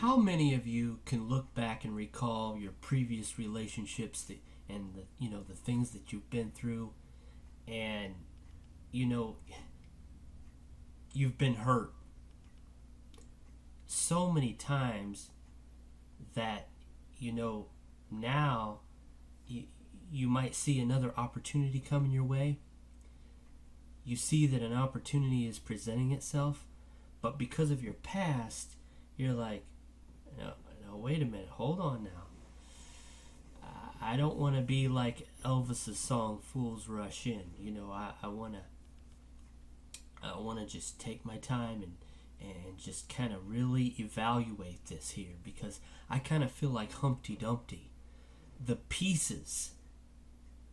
How many of you can look back and recall your previous relationships and the things that you've been through, and you've been hurt so many times that now you might see another opportunity coming your way. You see that an opportunity is presenting itself, but because of your past, you're like, no, wait a minute, hold on now. I don't want to be like Elvis's song "Fools Rush In." I want to just take my time and just kind of really evaluate this here, because I kind of feel like Humpty Dumpty. The pieces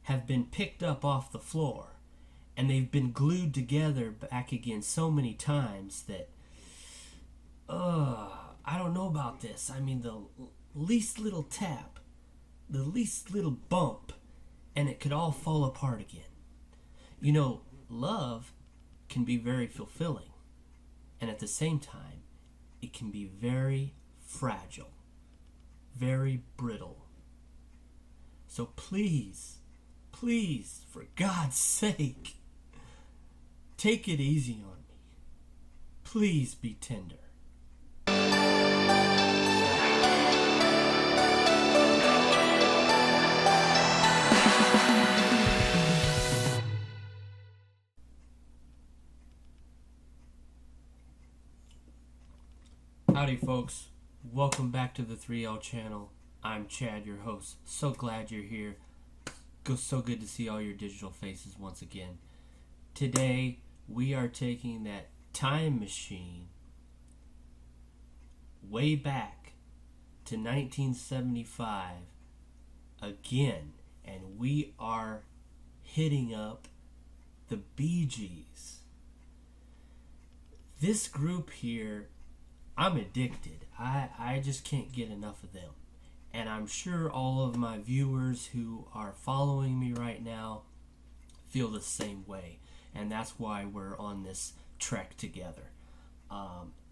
have been picked up off the floor and they've been glued together back again so many times that I don't know about this. I mean, the least little tap, the least little bump, and it could all fall apart again. Love can be very fulfilling, and at the same time, it can be very fragile, very brittle. So please, for God's sake, take it easy on me. Please be tender. Howdy folks, welcome back to the 3L channel. I'm Chad, your host. So glad you're here. So good to see all your digital faces once again. Today we are taking that time machine way back to 1975 again, and we are hitting up the GEES. This group here, I'm addicted. I just can't get enough of them. And I'm sure all of my viewers who are following me right now feel the same way. And that's why we're on this trek together.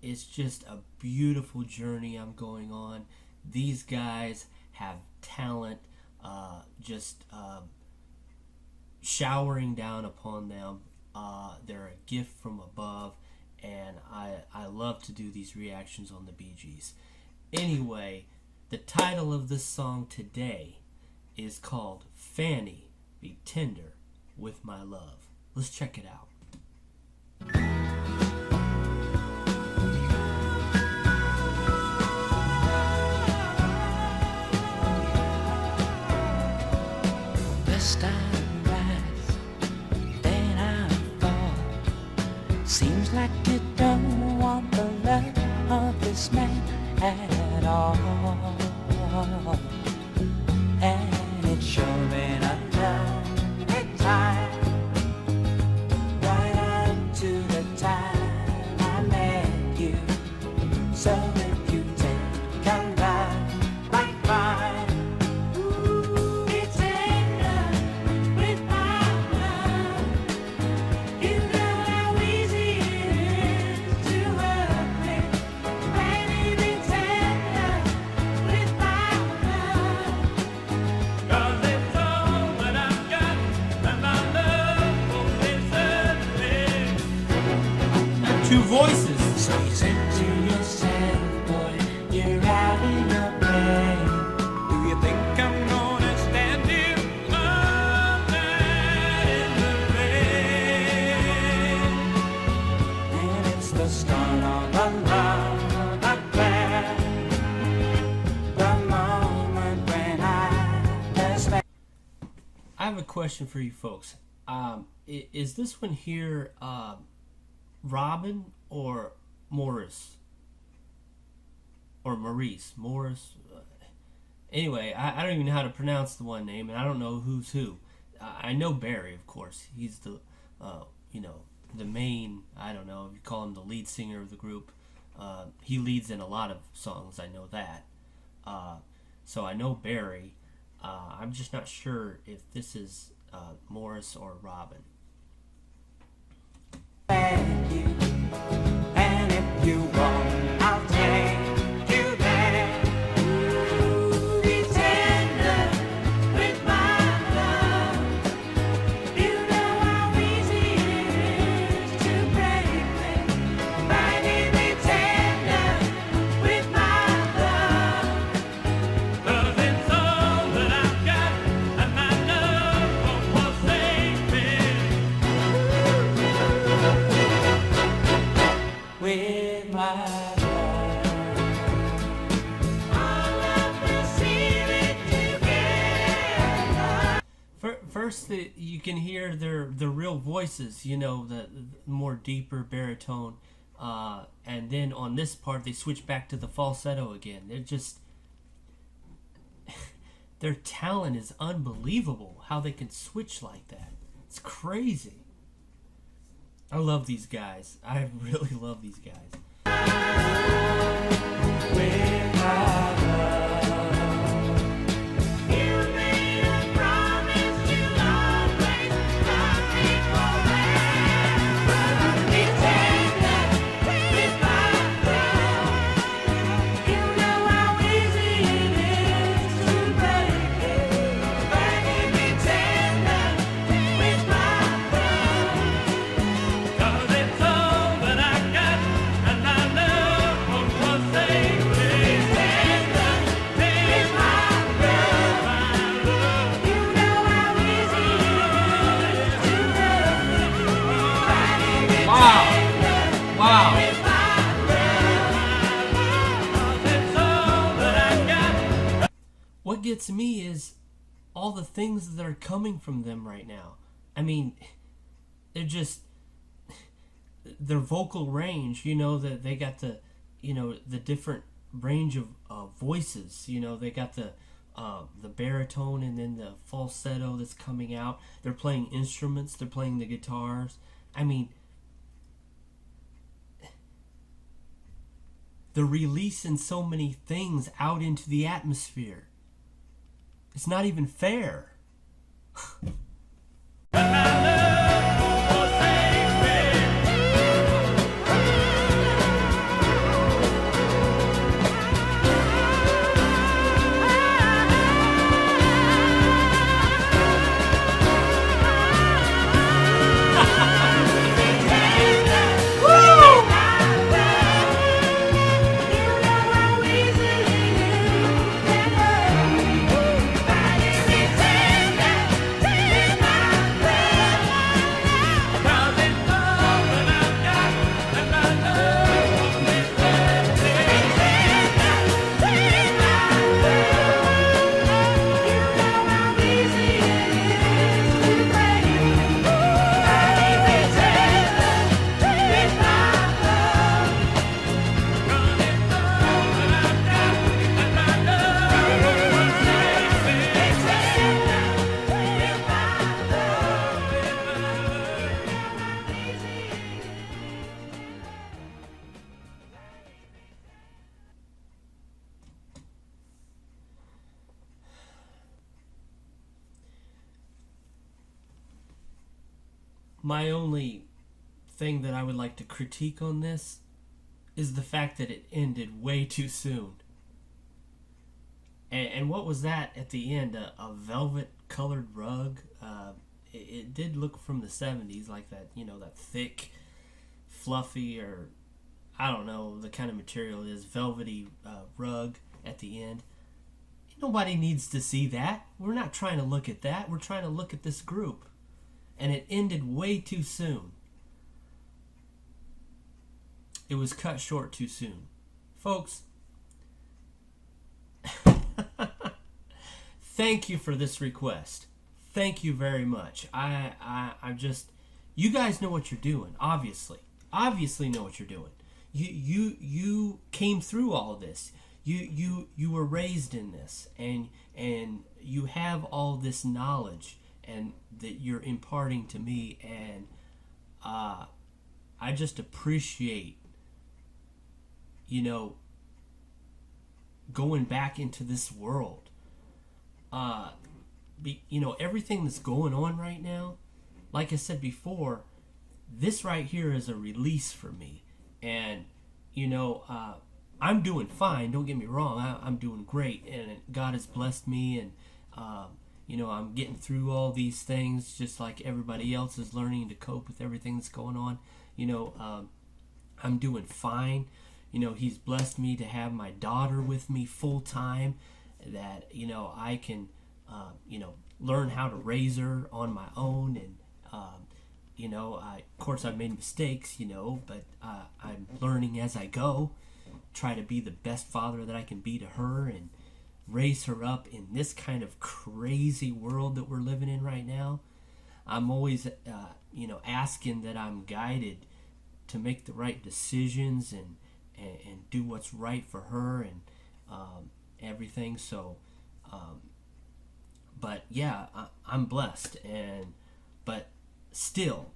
It's just a beautiful journey I'm going on. These guys have talent just showering down upon them. They're a gift from above. And I love to do these reactions on the GEES. Anyway, the title of this song today is called Fanny, Be Tender with My Love. Let's check it out. First I rise, then I fall. Seems like you don't want the love of this man at all. And it's sure been a lonely time, right up to the time I met you. So if you take a love like mine, be tender with my love. You know how easy it is to hurt me. Fanny, be tender with my love. 'Cause it's all that I've got, and my love won't desert me. Two voices. So you said to yourself, boy, you're out of your brain. Do you think I'm gonna stand here all night in the rain? And it's the start of a love affair, the moment when I first met. I have a question for you folks. Is this one here Robin or Morris? Or Maurice? Morris? Anyway, I don't even know how to pronounce the one name, and I don't know who's who. I know Barry, of course. He's the, the main, I don't know, you call him the lead singer of the group. He leads in a lot of songs, I know that. So I know Barry. I'm just not sure if this is Morris or Robin. And if you want, I'll take you there. first you can hear their real voices, you know, the more deeper baritone, and then on this part they switch back to the falsetto again. They're just their talent is unbelievable. How they can switch like that, it's crazy. I love these guys. I really love these guys. What gets me is all the things that are coming from them right now. I mean, they're just their vocal range, you know, that they got the, you know, the different range of voices. You know, they got the baritone and then the falsetto that's coming out. They're playing instruments. They're playing the guitars. I mean, they're releasing so many things out into the atmosphere. It's not even fair. My only thing that I would like to critique on this is the fact that it ended way too soon. And what was that at the end? A velvet colored rug? It did look from the 70s, like that, you know, that thick, fluffy, or I don't know the kind of material it is, velvety rug at the end. Nobody needs to see that. We're not trying to look at that. We're trying to look at this group. And it ended way too soon. It was cut short too soon. Folks, thank you for this request. Thank you very much. I'm just, you guys know what you're doing, obviously. Obviously know what you're doing. You came through all of this. You were raised in this, and you have all this knowledge and that you're imparting to me, and I just appreciate, you know, going back into this world. You know, everything that's going on right now, like I said before, this right here is a release for me. And, you know, I'm doing fine, don't get me wrong, I'm doing great, and God has blessed me, and you know, I'm getting through all these things just like everybody else is learning to cope with everything that's going on. You know, I'm doing fine. You know, He's blessed me to have my daughter with me full time, that, you know, I can, you know, learn how to raise her on my own. And, you know, of course I've made mistakes, you know, but I'm learning as I go. Try to be the best father that I can be to her, and raise her up in this kind of crazy world that we're living in right now. I'm always, asking that I'm guided to make the right decisions and do what's right for her and everything. So, but yeah, I'm blessed, but still,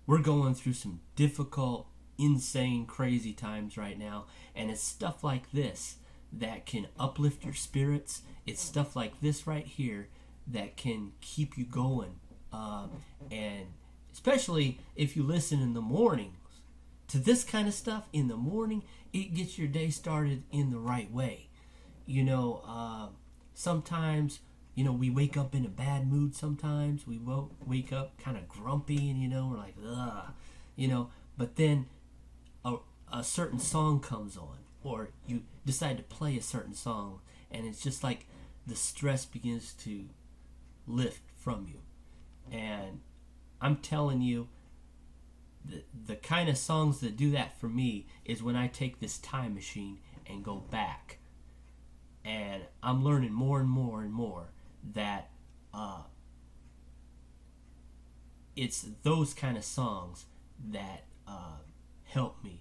we're going through some difficult, insane, crazy times right now, and it's stuff like this that can uplift your spirits. It's stuff like this right here that can keep you going, and especially if you listen in the mornings to this kind of stuff in the morning, it gets your day started in the right way. Sometimes, we wake up in a bad mood. Sometimes we wake up kind of grumpy, and we're like, ugh, but then a certain song comes on, or you decide to play a certain song, and it's just like the stress begins to lift from you. And I'm telling you, the kind of songs that do that for me is when I take this time machine and go back, and I'm learning more and more and more that it's those kind of songs that help me.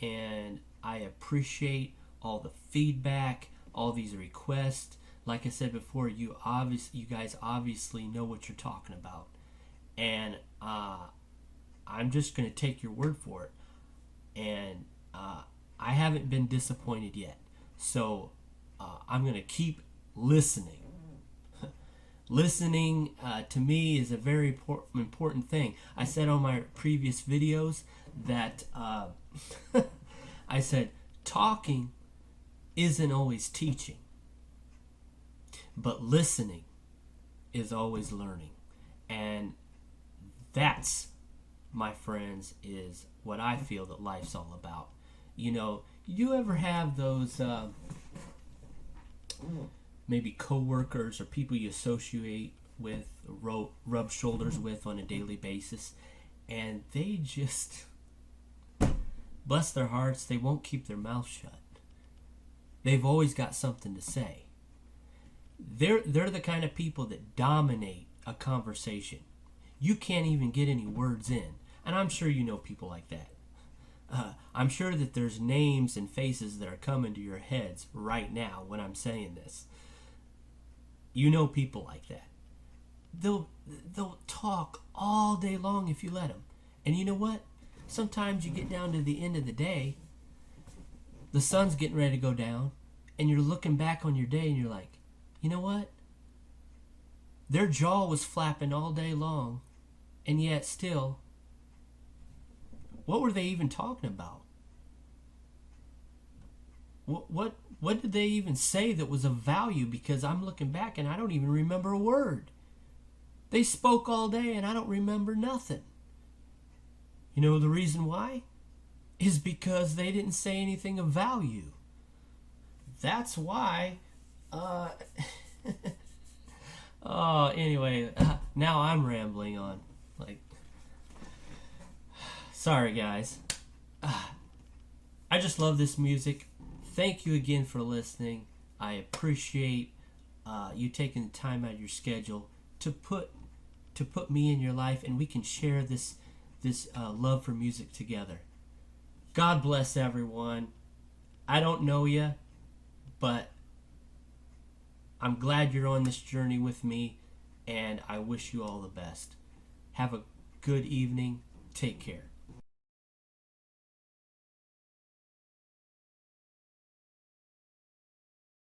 And I appreciate all the feedback, all these requests. Like I said before, you guys obviously know what you're talking about, and I'm just going to take your word for it. And I haven't been disappointed yet, so I'm going to keep listening. Listening to me is a very important thing. I said on my previous videos that I said talking isn't always teaching, but listening is always learning. And that's, my friends, is what I feel that life's all about. You ever have those maybe coworkers or people you associate with, rub shoulders with on a daily basis, and they just, bless their hearts, they won't keep their mouth shut. They've always got something to say. They're the kind of people that dominate a conversation. You can't even get any words in. And I'm sure you know people like that. I'm sure that there's names and faces that are coming to your heads right now when I'm saying this. You know people like that. They'll talk all day long if you let them. And you know what? Sometimes you get down to the end of the day, the sun's getting ready to go down, and you're looking back on your day and you're like, you know what? Their jaw was flapping all day long, and yet still, what were they even talking about? What did they even say that was of value? Because I'm looking back and I don't even remember a word. They spoke all day and I don't remember nothing. You know the reason why? Is because they didn't say anything of value. That's why. Anyway, now I'm rambling on. Sorry guys. I just love this music. Thank you again for listening. I appreciate you taking the time out of your schedule to put me in your life, and we can share this love for music together. God bless everyone. I don't know you, but I'm glad you're on this journey with me, and I wish you all the best. Have a good evening. Take care.